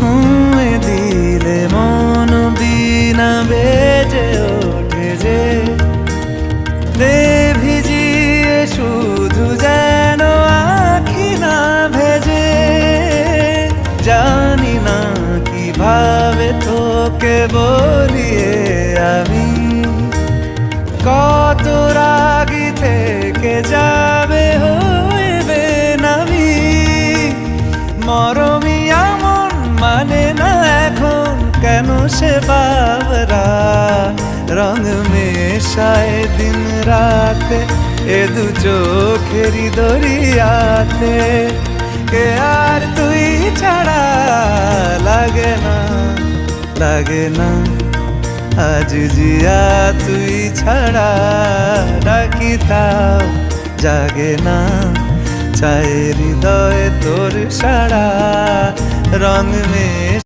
ছুঁয়ে দিলে মন বিনা বেজে ওঠে যে দে ভিজিয়ে শুধু যেন আখি না ভেজে। জানি না কিভাবে তোকে বলিয়ে আমি কত রাগি থেকে যাবে হইবে নামি। মরমি এমন মানে না এখন কেন সে বাবরা রং মেশায় দিন রাতে এ দু চোখেরি দরিয়াতে। কে আর তুই ছাড়া লাগে না লাগে না আজ জিয়া তুই ছাড়া ডাকি তাও জাগে না। চায় হৃদয় তোর সারা রং মে